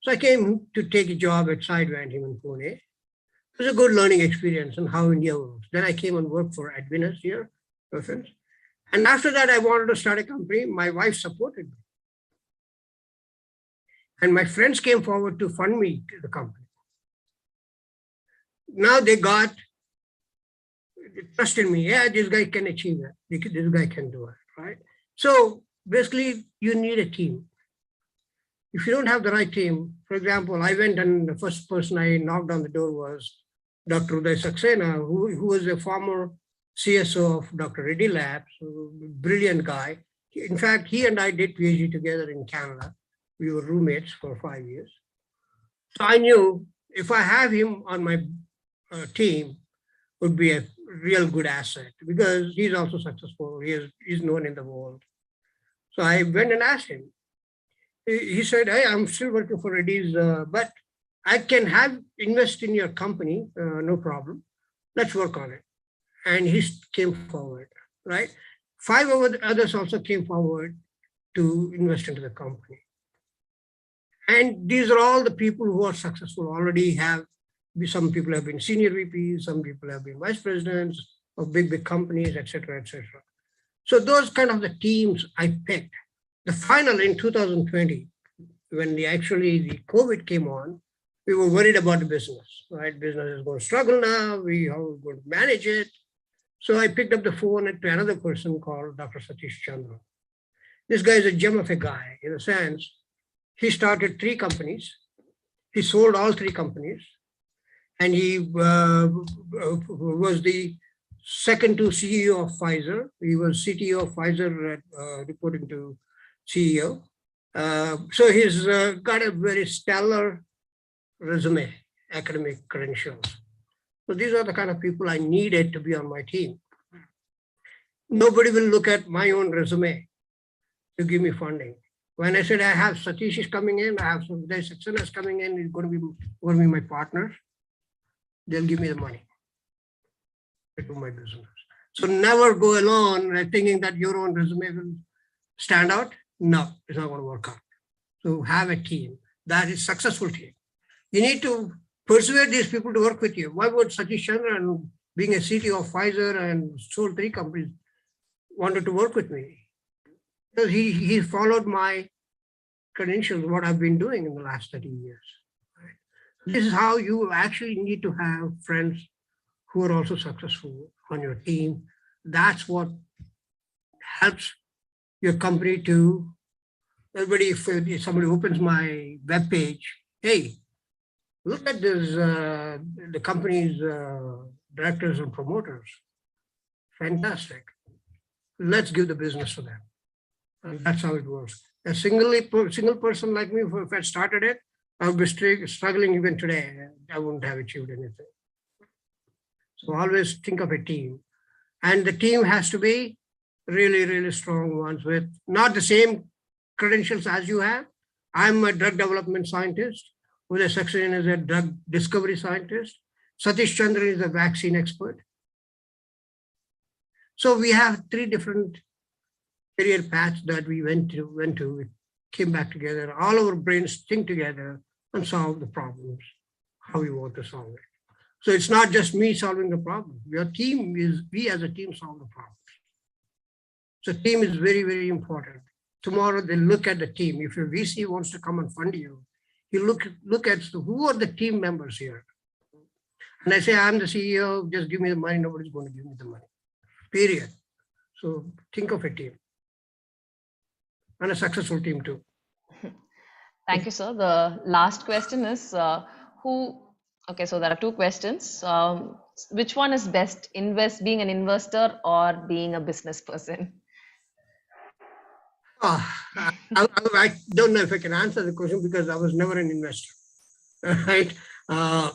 So I came to take a job at Sidevant in Pune. It was a good learning experience on how India works. Then I came and worked for Advinas here, reference. And after that, I wanted to start a company. My wife supported me. And my friends came forward to fund me to the company. Now they got trust in me. Yeah, this guy can achieve it. This guy can do it, right? So basically, you need a team. If you don't have the right team, for example, I went and the first person I knocked on the door was Dr. Uday Saxena, who was a former CSO of Dr. Reddy Labs, brilliant guy. In fact, he and I did PhD together in Canada. We were roommates for 5 years. So I knew if I have him on my team, would be a real good asset because he's also successful. He's known in the world. So I went and asked him. He said, hey, I'm still working for Reddy's, but I can invest in your company, no problem. Let's work on it. And he came forward, right? 5 others also came forward to invest into the company. And these are all the people who are successful, already have, some people have been senior VPs, some people have been vice presidents of big companies, et cetera, et cetera. So those kind of the teams I picked. The final in 2020, when the COVID came on, we were worried about the business, right? Business is going to struggle now. How are we going to manage it? So I picked up the phone to another person called Dr. Satish Chandra. This guy is a gem of a guy in a sense. He started 3 companies. He sold all 3 companies. And he was the second to CEO of Pfizer. He was CTO of Pfizer, reporting to CEO. So he's got a very stellar resume, academic credentials. So these are the kind of people I needed to be on my team. Nobody will look at my own resume to give me funding. When I said I have Satish is coming in, I have Uday Saxena is coming in, he's going to be my partner, they'll give me the money to do my business. So never go alone thinking that your own resume will stand out. No, it's not going to work out. So have a team that is successful team. You need to persuade these people to work with you. Why would Satish Chandra, being a CTO of Pfizer and sold 3 companies, wanted to work with me? Because he followed my credentials, what I've been doing in the last 30 years. Right? This is how you actually need to have friends who are also successful on your team. That's what helps your company to, everybody, if somebody opens my web page, hey, look at this, the company's directors and promoters. Fantastic. Let's give the business to them. And that's how it works. A single person like me, if I started it, I would be struggling even today. I wouldn't have achieved anything. So always think of a team. And the team has to be really, really strong ones with not the same credentials as you have. I'm a drug development scientist. Uday Saxena is a drug discovery scientist. Satish Chandra is a vaccine expert. So we have 3 different career paths that we went to, we came back together, all our brains think together and solve the problems, how we want to solve it. So it's not just me solving the problem. Your team is, we as a team solve the problems. So team is very, very important. Tomorrow they look at the team. If your VC wants to come and fund you, you look at who are the team members here. And I say, I'm the CEO, just give me the money, nobody's going to give me the money, period. So think of a team. And a successful team too. Thank you, sir. The last question is okay, so there are 2 questions. Which one is best, being an investor or being a business person? I don't know if I can answer the question because I was never an investor, right? Now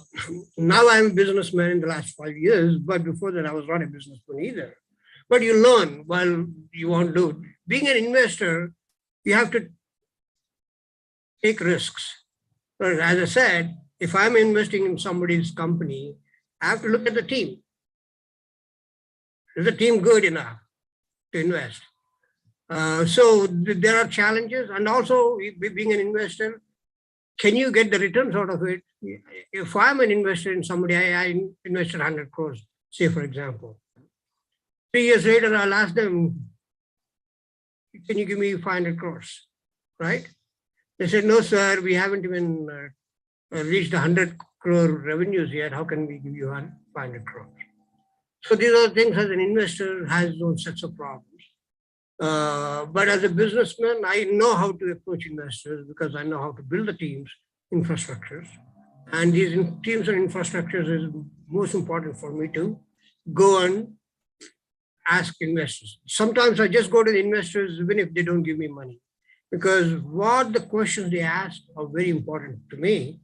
I'm a businessman in the last 5 years, but before that I was not a businessman either. But you learn while you want to do. Being an investor, you have to take risks. As I said, if I'm investing in somebody's company, I have to look at the team. Is the team good enough to invest? So there are challenges, and also being an investor, can you get the returns out of it? If I'm an investor in somebody, I invested 100 crores, say for example. 3 years later, I'll ask them, can you give me 500 crores, right? They said, no, sir, we haven't even reached 100 crore revenues yet. How can we give you 500 crores? So these are things as an investor has those sets of problems. But as a businessman, I know how to approach investors because I know how to build the teams, infrastructures. And these teams and infrastructures is most important for me to go and ask investors. Sometimes I just go to the investors even if they don't give me money, because what the questions they ask are very important to me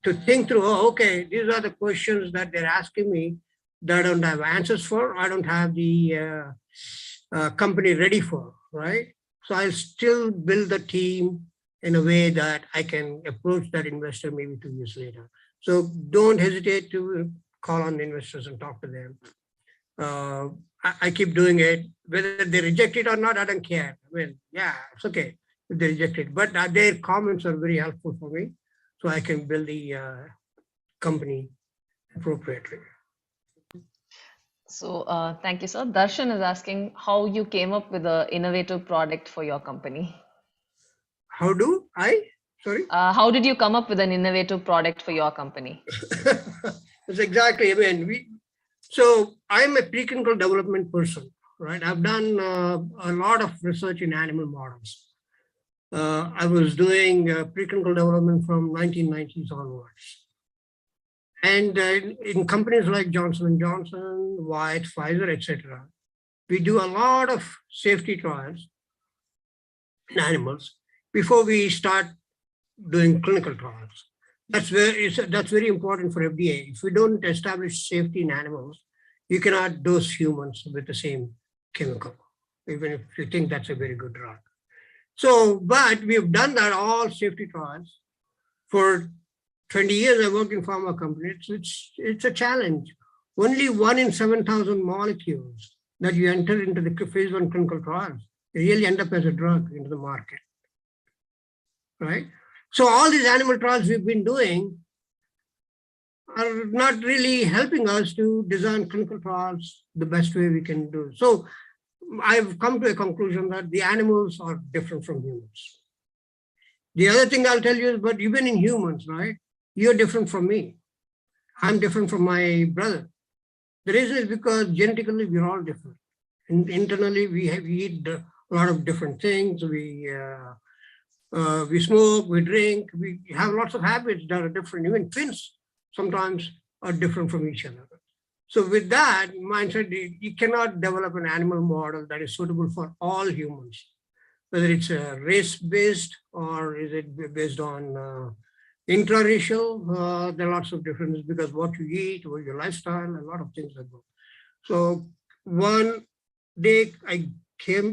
to think through, oh, okay, these are the questions that they're asking me that I don't have answers for, I don't have the company ready for, right? So I'll still build the team in a way that I can approach that investor maybe 2 years later. So don't hesitate to call on the investors and talk to them. I keep doing it. Whether they reject it or not, I don't care. I mean, yeah, it's okay if they reject it. But their comments are very helpful for me, so I can build the company appropriately. So thank you, sir. Darshan is asking how you came up with an innovative product for your company. How do I? Sorry? How did you come up with an innovative product for your company? That's exactly, I mean, so I'm a preclinical development person, right? I've done a lot of research in animal models. I was doing preclinical development from 1990s onwards. And in companies like Johnson & Johnson, White, Pfizer, etc., we do a lot of safety trials in animals before we start doing clinical trials. That's very important for FDA. If we don't establish safety in animals, you cannot dose humans with the same chemical, even if you think that's a very good drug. So, but we've done that all safety trials for 20 years. I worked in pharma companies. It's a challenge. Only 1 in 7,000 molecules that you enter into the phase 1 clinical trials really end up as a drug into the market, right? So all these animal trials we've been doing, are not really helping us to design clinical trials the best way we can do. So I've come to a conclusion that the animals are different from humans. The other thing I'll tell you is, but even in humans, right? You're different from me. I'm different from my brother. The reason is because genetically we're all different. And internally we eat a lot of different things. We smoke, we drink, we have lots of habits that are different. Even twins sometimes are different from each other. So with that mindset, you cannot develop an animal model that is suitable for all humans, whether it's race-based or is it based on intraracial. There are lots of differences because what you eat, what your lifestyle, a lot of things like that. So one day I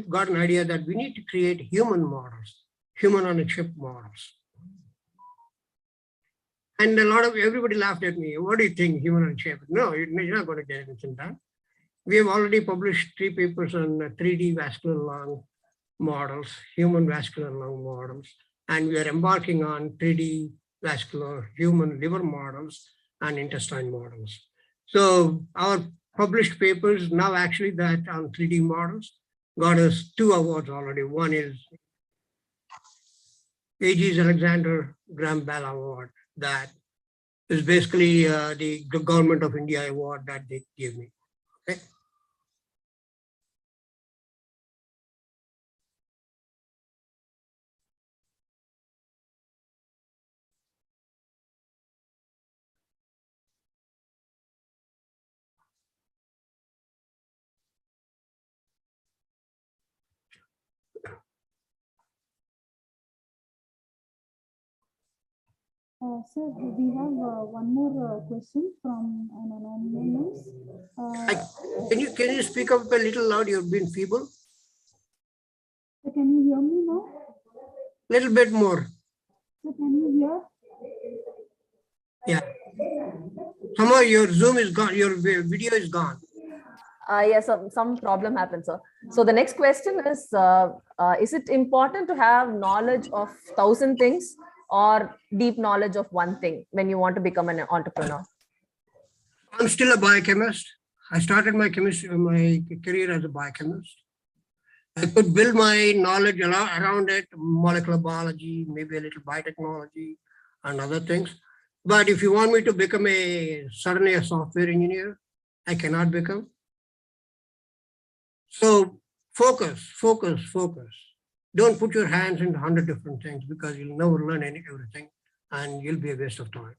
got an idea that we need to create human models, human on a chip models. And everybody laughed at me. What do you think, human on a chip? No, you're not going to get anything done. We have already published 3 papers on 3D vascular lung models, human vascular lung models, and we are embarking on 3D vascular human liver models and intestine models. So our published papers now actually that on 3D models got us 2 awards already. One is A.G.'s Alexander Graham Bell Award. That is basically the Government of India award that they gave me. Okay. Sir, we have one more question from an anonymous. Can you speak up a little loud? You've been feeble. Can you hear me now? Little bit more. Sir, can you hear? Yeah. Somehow your Zoom is gone. Your video is gone. Yes, some problem happened, sir. So the next question is it important to have knowledge of 1,000 things or deep knowledge of one thing when you want to become an entrepreneur? I'm still a biochemist. I started my career as a biochemist. I could build my knowledge around it, molecular biology, maybe a little biotechnology and other things. But if you want me to become suddenly a software engineer, I cannot become. So focus. Don't put your hands into 100 different things because you'll never learn everything and you'll be a waste of time.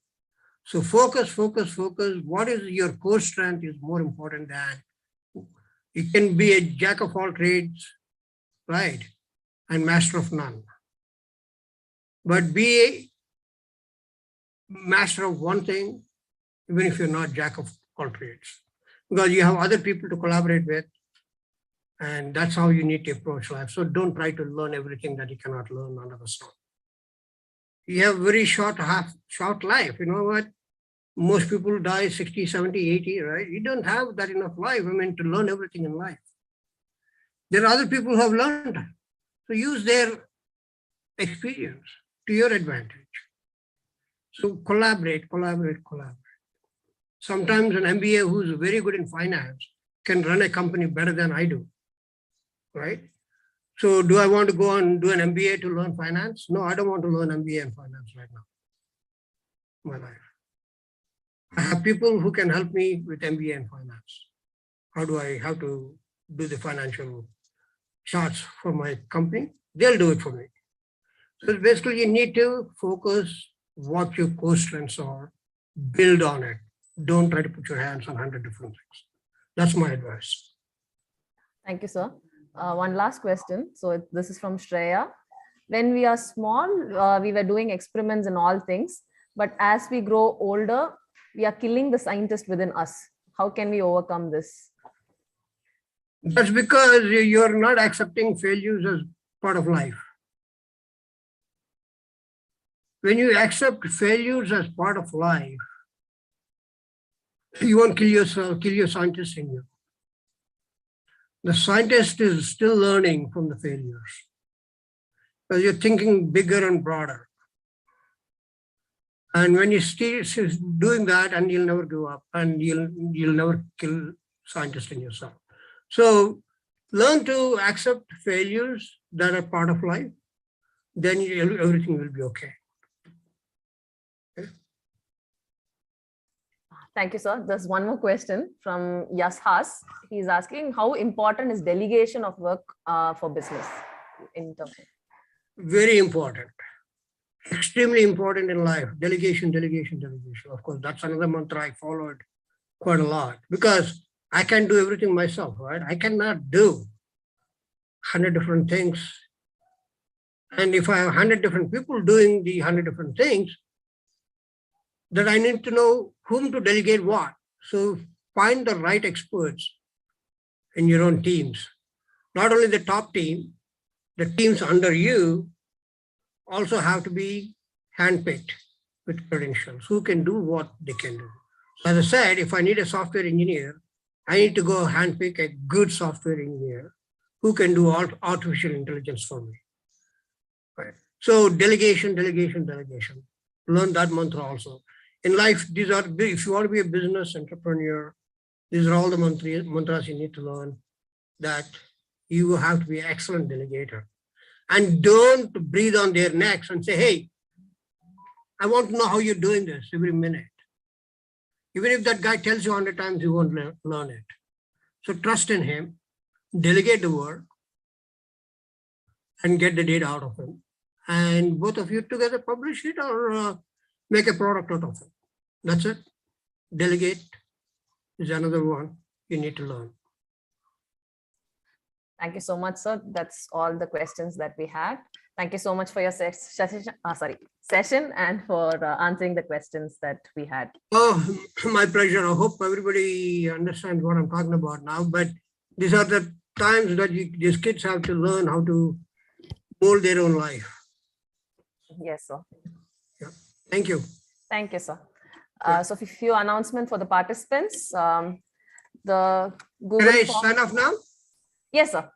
So focus. What is your core strength is more important than you can be a jack of all trades, right? And master of none. But be a master of one thing, even if you're not jack of all trades, because you have other people to collaborate with. And that's how you need to approach life. So don't try to learn everything that you cannot learn under the sun. You have very short life. You know what? Most people die 60, 70, 80, right? You don't have that enough life, to learn everything in life. There are other people who have learned. So use their experience to your advantage. So collaborate. Sometimes an MBA who's very good in finance can run a company better than I do. Right? So do I want to go and do an MBA to learn finance? No, I don't want to learn MBA and finance right now. My life. I have people who can help me with MBA and finance. How to do the financial charts for my company? They'll do it for me. So basically you need to focus what your core strengths are, build on it. Don't try to put your hands on 100 different things. That's my advice. Thank you, sir. One last question. So this is from Shreya. When we are small, we were doing experiments in all things, but as we grow older, we are killing the scientist within us. How can we overcome this? That's because you're not accepting failures as part of life. When you accept failures as part of life, you won't kill yourself, kill your scientist in you. The scientist is still learning from the failures because you're thinking bigger and broader. And when you still doing that, and you'll never give up, and you'll never kill scientists in yourself. So learn to accept failures that are part of life. Then everything will be okay. Thank you, sir. There's one more question from Yashas. He's asking, how important is delegation of work for business in terms of? Very important. Extremely important in life. Delegation, delegation, delegation. Of course, that's another mantra I followed quite a lot, because I can do everything myself, right? I cannot do 100 different things. And if I have 100 different people doing the 100 different things, then I need to know whom to delegate what. So find the right experts in your own teams. Not only the top team, the teams under you also have to be handpicked with credentials, who can do what they can do. As I said, if I need a software engineer, I need to go handpick a good software engineer who can do artificial intelligence for me. Right. So delegation, delegation, delegation. Learn that mantra also. In life, these are, if you want to be a business entrepreneur, these are all the mantras you need to learn, that you have to be an excellent delegator. And don't breathe on their necks and say, hey, I want to know how you're doing this every minute. Even if that guy tells you 100 times, you won't learn it. So trust in him, delegate the work, and get the data out of him. And both of you together publish it or make a product out of it. That's it. Delegate is another one you need to learn. Thank you so much, sir. That's all the questions that we had. Thank you so much for your session and for answering the questions that we had. Oh, my pleasure. I hope everybody understands what I'm talking about now, but these are the times that these kids have to learn how to mold their own life. Yes, sir. Yeah. Thank you. Thank you, sir. So a few announcements for the participants. The Google Can I form. sign off now? Yes, sir.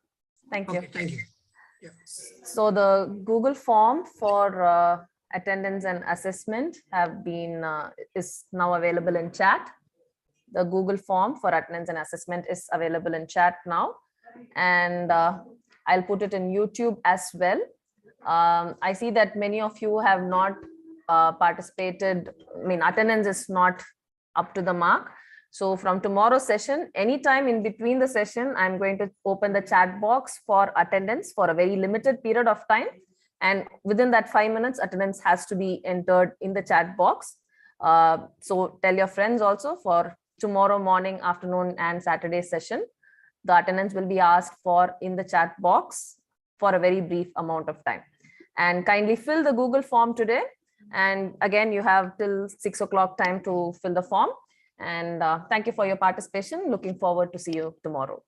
Thank you. Okay, thank you. Yeah. So the Google form for attendance and assessment have been is now available in chat. The Google form for attendance and assessment is available in chat now, and I'll put it in YouTube as well. I see that many of you have not participated. I mean, attendance is not up to the mark. So from tomorrow's session, anytime in between the session, I'm going to open the chat box for attendance for a very limited period of time. And within that 5 minutes, attendance has to be entered in the chat box. So tell your friends also for tomorrow morning, afternoon, and Saturday session. The attendance will be asked for in the chat box for a very brief amount of time. And kindly fill the Google form today. And again, you have till 6 o'clock time to fill the form. And thank you for your participation. Looking forward to see you tomorrow.